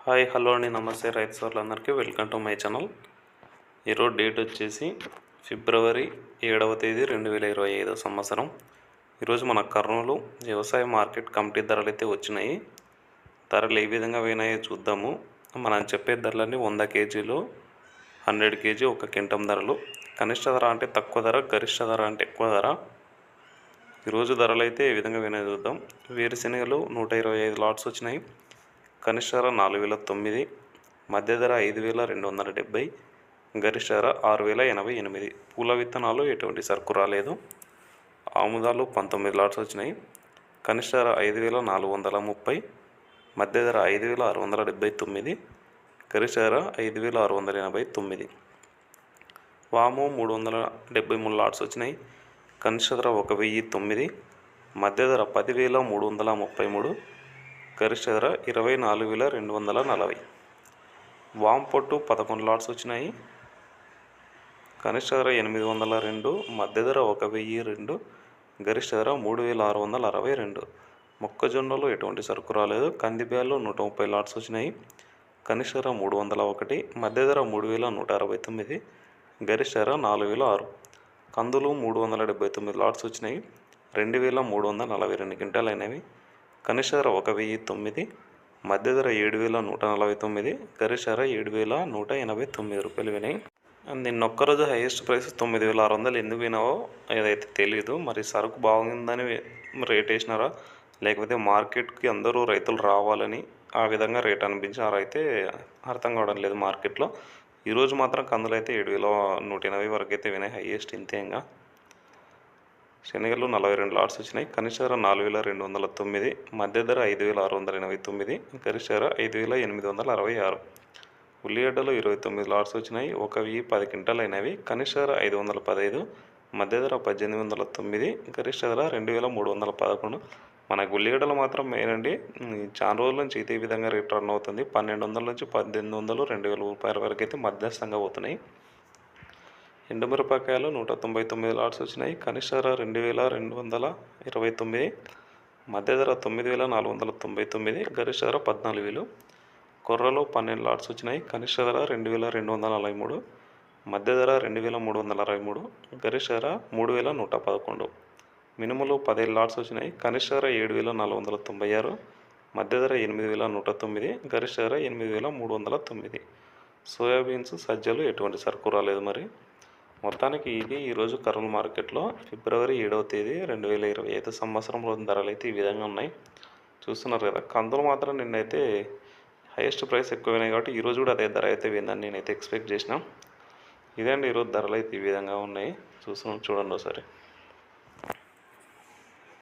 Hi hello అండి, నమస్తే రైతు సోదరులందరికీ వెల్కమ్ టు మై ఛానల్. ఈరోజు డేట్ వచ్చేసి ఫిబ్రవరి 7వ తేదీ 2025 సంవత్సరం. ఈరోజు మన కర్నూలు వ్యవసాయ మార్కెట్ కమిటీ ధరలు అయితే వచ్చినాయి. ధరలు ఏ విధంగా పోయినాయో చూద్దాము. మనం చెప్పే ధరలన్నీ 100 కేజీలు, 100 కేజీ, 1 క్వింటం ధరలు. కనిష్ట ధర అంటే తక్కువ ధర, గరిష్ట ధర అంటే ఎక్కువ ధర. ఈరోజు ధరలు అయితే ఏ విధంగా పోయినాయో చూద్దాం. వేరుశెనగలు 125 లాట్స్ వచ్చినాయి. కనిష్ట ధర 4009, మధ్య ధర 5270, గరిష్ట ధర 6088. పూల విత్తనాలు ఎటువంటి సరుకు రాలేదు. ఆముదాలు 19 లాట్స్ వచ్చినాయి. కనిష్ట ధర 5430, మధ్య ధర 5679, గరిష్ట ధర 5689. వాము 373 లాట్స్ వచ్చినాయి. కనిష్ట ధర 1009, మధ్య ధర 10333, గరిష్ట ధర 24240. వామ్ పొట్టు 11 లాట్స్ వచ్చినాయి. కనిష్ట ధర 802, మధ్య ధర 1002, గరిష్ట ధర 3662. మొక్కజొన్నలు ఎటువంటి సరుకు రాలేదు. కందిబ్యాలు 130 లాట్స్ వచ్చినాయి. కనిష్ట ధర 301, మధ్య ధర 3169, గరిష్ట ధర 4006. కందులు 379 లాట్స్ వచ్చినాయి. 2342 క్వింటాలు అయినవి. కనిష్ట ధర 1009, మధ్య ధర 7149, గరిష్ట ధర 7189 రూపాయలు వినాయి. నిన్న ఒక్కరోజు హైయెస్ట్ ప్రైస్ 9600 ఎందుకు వినావో ఏదైతే తెలియదు. మరి సరుకు బాగుందని రేట్ వేసినారా, లేకపోతే మార్కెట్కి అందరూ రైతులు రావాలని ఆ విధంగా రేట్ అనిపించారా అయితే అర్థం కావడం లేదు మార్కెట్లో. ఈరోజు మాత్రం కందులు అయితే 7180 వరకు అయితే వినాయి. హైయెస్ట్ ఇంతేగా. శనగలు 42 లాట్స్ వచ్చినాయి. కనిష్ట ధర 4209, మధ్య ధర 5689, గరిష్ట ధర 5866. ఉల్లిగడ్డలు 29 లాట్స్ వచ్చినాయి. 1010 క్వింటాలు అయినవి. కనిష్ట ధర 515, మధ్య ధర 1809, గరిష్ట ధర 2311. మనకు ఉల్లిగడ్డలు మాత్రం మెయిన్ అండి. చాలా రోజుల నుంచి ఇదే విధంగా రేట్ రన్ అవుతుంది. 1200 నుంచి 1800, 2000 రూపాయల వరకు అయితే మధ్యస్థంగా పోతున్నాయి. ఎండుమిరపకాయలు 199 లాట్స్ వచ్చినాయి. కనిష్ట ధర 2229, మధ్య ధర 9499, గరిష్ట ధర 14000. కొర్రలు 12 లాట్స్ వచ్చినాయి. కనిష్ట ధర 2243, మధ్య ధర 2363, గరిష్ట ధర 3111. మినుములు 15 లాట్స్ వచ్చినాయి. కనిష్ట ధర 7496, మధ్య ధర 8109, గరిష్ట ధర 8309. సోయాబీన్స్, సజ్జలు ఎటువంటి సరుకు రాలేదు. మరి మొత్తానికి ఇది ఈరోజు కర్నూలు మార్కెట్లో ఫిబ్రవరి 7వ తేదీ 2025 సంవత్సరంలో ధరలు అయితే ఈ విధంగా ఉన్నాయి. చూస్తున్నారు కదా. కందులు మాత్రం నిన్నైతే హైయెస్ట్ ప్రైస్ ఎక్కువైనాయి కాబట్టి ఈరోజు కూడా అదే ధర అయితే పోయిందని నేనైతే ఎక్స్పెక్ట్ చేసినా. ఇదే అండి ఈరోజు ధరలు అయితే ఈ విధంగా ఉన్నాయి. చూడండి ఒకసారి.